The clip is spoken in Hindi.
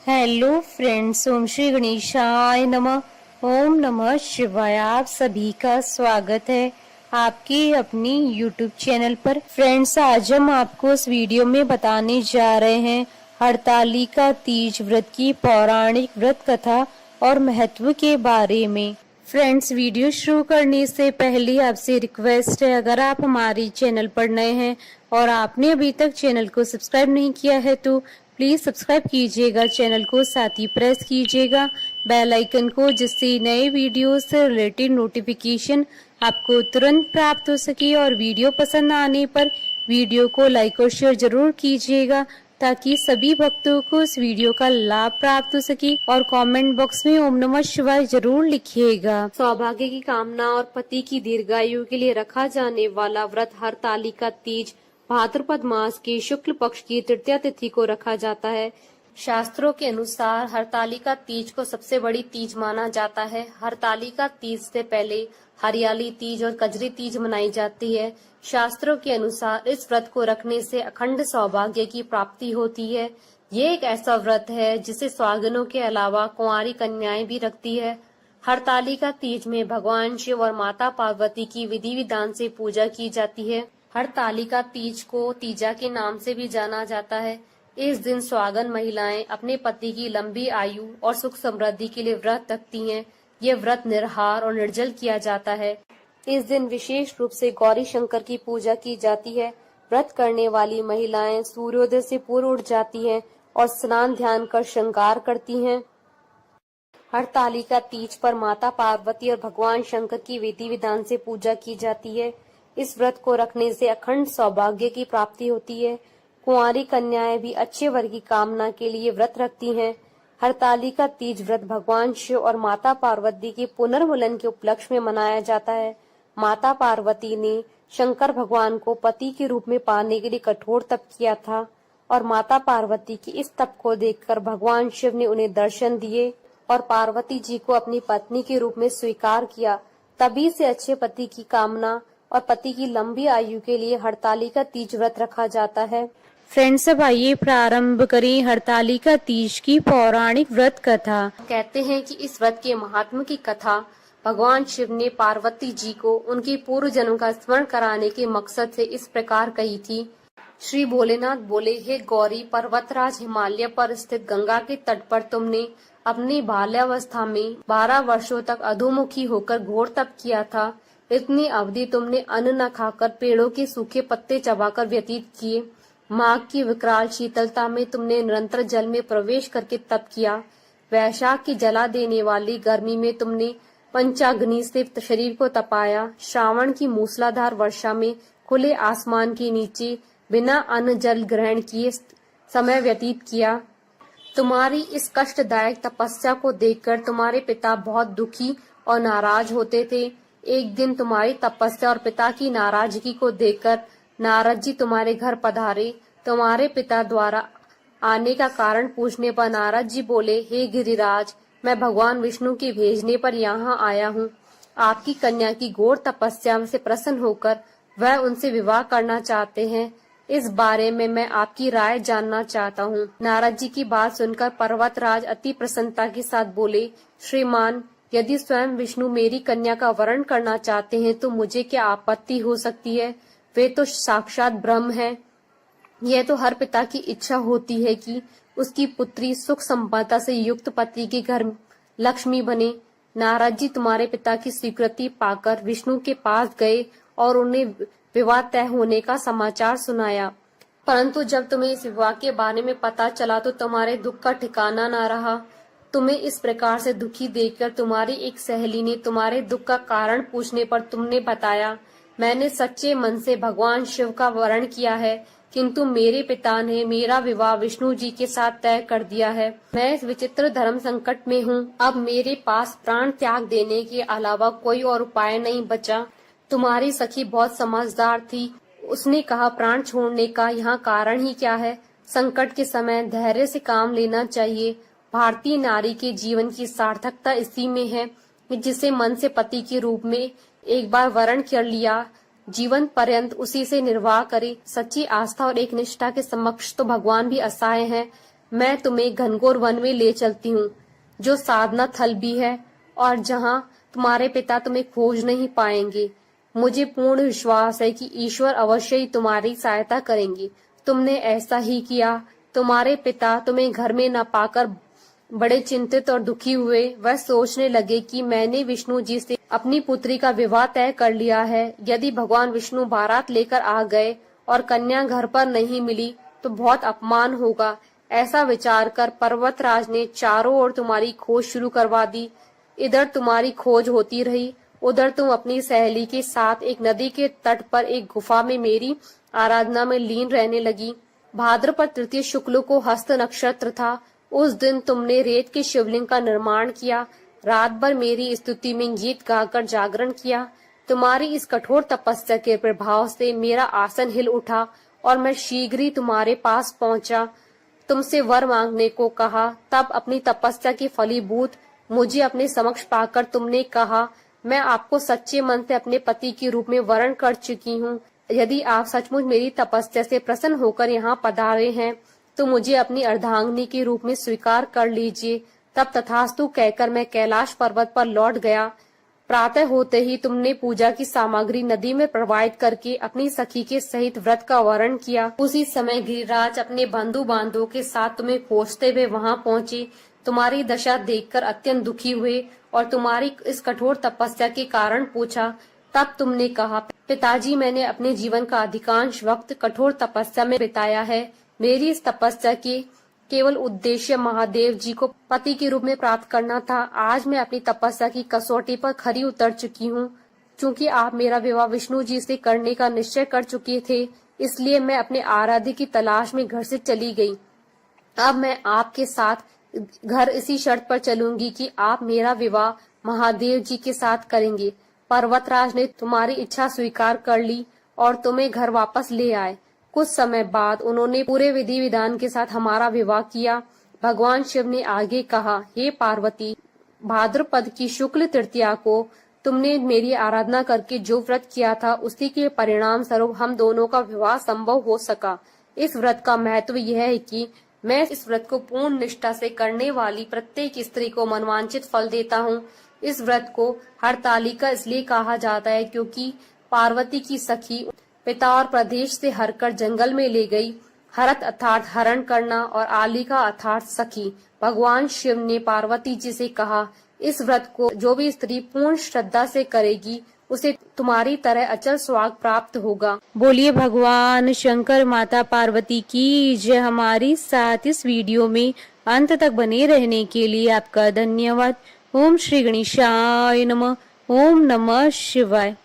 हेलो फ्रेंड्स, ओम श्री गणेशाय नमः। ओम नमः शिवाय। आप सभी का स्वागत है आपके अपनी यूट्यूब चैनल पर। फ्रेंड्स, आज हम आपको इस वीडियो में बताने जा रहे हैं हरतालिका तीज व्रत की पौराणिक व्रत कथा और महत्व के बारे में। फ्रेंड्स, वीडियो शुरू करने से पहले आपसे रिक्वेस्ट है, अगर आप हमारी चैनल पर नए हैं और आपने अभी तक चैनल को सब्सक्राइब नहीं किया है तो प्लीज सब्सक्राइब कीजिएगा चैनल को, साथ ही प्रेस कीजिएगा बेल आइकन को, जिससे नए वीडियो से रिलेटेड नोटिफिकेशन आपको तुरंत प्राप्त हो सके। और वीडियो पसंद आने पर वीडियो को लाइक और शेयर जरूर कीजिएगा ताकि सभी भक्तों को इस वीडियो का लाभ प्राप्त हो सके। और कमेंट बॉक्स में ओम नमः शिवाय जरूर लिखिएगा। सौभाग्य की कामना और पति की दीर्घायु के लिए रखा जाने वाला व्रत हरतालिका तीज भाद्रपद मास की शुक्ल पक्ष की तृतीया तिथि को रखा जाता है। शास्त्रों के अनुसार हरतालिका तीज को सबसे बड़ी तीज माना जाता है। हरतालिका तीज से पहले हरियाली तीज और कजरी तीज मनाई जाती है। शास्त्रों के अनुसार इस व्रत को रखने से अखंड सौभाग्य की प्राप्ति होती है। ये एक ऐसा व्रत है जिसे सुहागिनों के अलावा कुंवारी कन्याएं भी रखती है। हरतालिका तीज में भगवान शिव और माता पार्वती की विधि विधान से पूजा की जाती है। हरतालिका तीज को तीजा के नाम से भी जाना जाता है। इस दिन सुहागन महिलाएं अपने पति की लंबी आयु और सुख समृद्धि के लिए व्रत रखती हैं। ये व्रत निराहार और निर्जल किया जाता है। इस दिन विशेष रूप से गौरी शंकर की पूजा की जाती है। व्रत करने वाली महिलाएं सूर्योदय से पूर्व उठ जाती हैं और स्नान ध्यान कर श्रृंगार करती हैं। हरतालिका तीज पर माता पार्वती और भगवान शंकर की विधि विधान से पूजा की जाती है। इस व्रत को रखने से अखंड सौभाग्य की प्राप्ति होती है। कुंवारी कन्याएं भी अच्छे वर की कामना के लिए व्रत रखती हैं। हरतालिका तीज व्रत भगवान शिव और माता पार्वती के पुनर्मिलन के उपलक्ष्य में मनाया जाता है। माता पार्वती ने शंकर भगवान को पति के रूप में पाने के लिए कठोर तप किया था और माता पार्वती की इस तप को देखकर भगवान शिव ने उन्हें दर्शन दिए और पार्वती जी को अपनी पत्नी के रूप में स्वीकार किया। तभी से अच्छे पति की कामना और पति की लंबी आयु के लिए हरतालिका तीज व्रत रखा जाता है। फ्रेंड्स, अब आइए प्रारंभ करें हरतालिका तीज की पौराणिक व्रत कथा। कहते हैं कि इस व्रत के महात्म की कथा भगवान शिव ने पार्वती जी को उनके पूर्व जन्म का स्मरण कराने के मकसद से इस प्रकार कही थी। श्री भोलेनाथ बोले, हे गौरी, पर्वतराज हिमालय पर स्थित गंगा के तट पर तुमने अपनी बाल्यावस्था में 12 वर्षों तक अधोमुखी होकर घोर तप किया था। इतनी अवधि तुमने अन्न न खाकर पेड़ों के सूखे पत्ते चबाकर व्यतीत किए। माघ की विकराल शीतलता में तुमने निरंतर जल में प्रवेश करके तप किया। वैशाख की जला देने वाली गर्मी में तुमने पंचाग्नि से शरीर को तपाया। श्रावण की मूसलाधार वर्षा में खुले आसमान के नीचे बिना अन्न जल ग्रहण किए समय व्यतीत किया। तुम्हारी इस कष्टदायक तपस्या को देखकर तुम्हारे पिता बहुत दुखी और नाराज होते थे। एक दिन तुम्हारी तपस्या और पिता की नाराजगी को देखकर नारद जी तुम्हारे घर पधारे। तुम्हारे पिता द्वारा आने का कारण पूछने पर नारद जी बोले, हे गिरिराज, मैं भगवान विष्णु के भेजने पर यहाँ आया हूँ। आपकी कन्या की घोर तपस्या से प्रसन्न होकर वह उनसे विवाह करना चाहते हैं। इस बारे में मैं आपकी राय जानना चाहता हूँ। नारद जी की बात सुनकर पर्वतराज अति प्रसन्नता के साथ बोले, श्रीमान, यदि स्वयं विष्णु मेरी कन्या का वरण करना चाहते हैं तो मुझे क्या आपत्ति हो सकती है। वे तो साक्षात ब्रह्म हैं। यह तो हर पिता की इच्छा होती है कि उसकी पुत्री सुख संपदा से युक्त पति के घर लक्ष्मी बने। नारद जी तुम्हारे पिता की स्वीकृति पाकर विष्णु के पास गए और उन्हें विवाह तय होने का समाचार सुनाया। परंतु जब तुम्हें इस विवाह के बारे में पता चला तो तुम्हारे दुख का ठिकाना न रहा। तुम्हें इस प्रकार से दुखी देखकर तुम्हारी एक सहेली ने तुम्हारे दुख का कारण पूछने पर तुमने बताया, मैंने सच्चे मन से भगवान शिव का वरण किया है, किंतु मेरे पिता ने मेरा विवाह विष्णु जी के साथ तय कर दिया है। मैं इस विचित्र धर्म संकट में हूँ। अब मेरे पास प्राण त्याग देने के अलावा कोई और उपाय नहीं बचा। तुम्हारी सखी बहुत समझदार थी। उसने कहा, प्राण छोड़ने का यहाँ कारण ही क्या है। संकट के समय धैर्य से काम लेना चाहिए। भारतीय नारी के जीवन की सार्थकता इसी में है कि जिसे मन से पति के रूप में एक बार वरण कर लिया, जीवन पर्यंत उसी से निर्वाह करे। सच्ची आस्था और एक निष्ठा के समक्ष तो भगवान भी असहाय हैं। मैं तुम्हें घनघोर वन में ले चलती हूँ, जो साधना थल भी है और जहाँ तुम्हारे पिता तुम्हें खोज नहीं पाएंगे। मुझे पूर्ण विश्वास है कि ईश्वर अवश्य ही तुम्हारी सहायता करेंगे। तुमने ऐसा ही किया। तुम्हारे पिता तुम्हें घर में न पाकर बड़े चिंतित और दुखी हुए। वह सोचने लगे कि मैंने विष्णु जी से अपनी पुत्री का विवाह तय कर लिया है। यदि भगवान विष्णु बारात लेकर आ गए और कन्या घर पर नहीं मिली तो बहुत अपमान होगा। ऐसा विचार कर पर्वतराज ने चारों ओर तुम्हारी खोज शुरू करवा दी। इधर तुम्हारी खोज होती रही, उधर तुम अपनी सहेली के साथ एक नदी के तट पर एक गुफा में मेरी आराधना में लीन रहने लगी। भाद्रपद तृतीय शुक्ल को हस्त नक्षत्र था। उस दिन तुमने रेत के शिवलिंग का निर्माण किया। रात भर मेरी स्तुति में गीत गाकर जागरण किया। तुम्हारी इस कठोर तपस्या के प्रभाव से मेरा आसन हिल उठा और मैं शीघ्र ही तुम्हारे पास पहुंचा। तुमसे वर मांगने को कहा। तब अपनी तपस्या के फलीभूत मुझे अपने समक्ष पाकर तुमने कहा, मैं आपको सच्चे मन से अपने पति के रूप में वरण कर चुकी हूँ। यदि आप सचमुच मेरी तपस्या से प्रसन्न होकर यहाँ पधारे हैं तो मुझे अपनी अर्धांगिनी के रूप में स्वीकार कर लीजिए। तब तथास्तु कहकर मैं कैलाश पर्वत पर लौट गया। प्रातः होते ही तुमने पूजा की सामग्री नदी में प्रवाहित करके अपनी सखी के सहित व्रत का वर्ण किया। उसी समय गिरिराज अपने बंधु बांधवों के साथ तुम्हें खोजते हुए वहां पहुंचे। तुम्हारी दशा देखकर अत्यंत दुखी हुए और तुम्हारी इस कठोर तपस्या के कारण पूछा। तब तुमने कहा, पिताजी, मैंने अपने जीवन का अधिकांश वक्त कठोर तपस्या में बिताया है। मेरी इस तपस्या के केवल उद्देश्य महादेव जी को पति के रूप में प्राप्त करना था। आज मैं अपनी तपस्या की कसौटी पर खरी उतर चुकी हूँ। चूँकि आप मेरा विवाह विष्णु जी से करने का निश्चय कर चुके थे, इसलिए मैं अपने आराध्य की तलाश में घर से चली गई। अब मैं आपके साथ घर इसी शर्त पर चलूंगी कि आप मेरा विवाह महादेव जी के साथ करेंगे। पर्वतराज ने तुम्हारी इच्छा स्वीकार कर ली और तुम्हें घर वापस ले आए। कुछ समय बाद उन्होंने पूरे विधि विधान के साथ हमारा विवाह किया। भगवान शिव ने आगे कहा, हे पार्वती, भाद्रपद की शुक्ल तृतीया को तुमने मेरी आराधना करके जो व्रत किया था, उसी के परिणाम स्वरूप हम दोनों का विवाह संभव हो सका। इस व्रत का महत्व यह है कि मैं इस व्रत को पूर्ण निष्ठा से करने वाली प्रत्येक स्त्री को मनवांचित फल देता हूँ। इस व्रत को हरतालिका इसलिए कहा जाता है क्योंकि पार्वती की सखी पिता और प्रदेश से हरकर जंगल में ले गई। हरत अर्थात हरण करना और आलिका अर्थात सखी। भगवान शिव ने पार्वती जी से कहा, इस व्रत को जो भी स्त्री पूर्ण श्रद्धा से करेगी उसे तुम्हारी तरह अचल स्वर्ग प्राप्त होगा। बोलिए भगवान शंकर माता पार्वती की जय। हमारी साथ इस वीडियो में अंत तक बने रहने के लिए आपका धन्यवाद। ओम श्री गणेशाय नमः। ओम नमः शिवाय।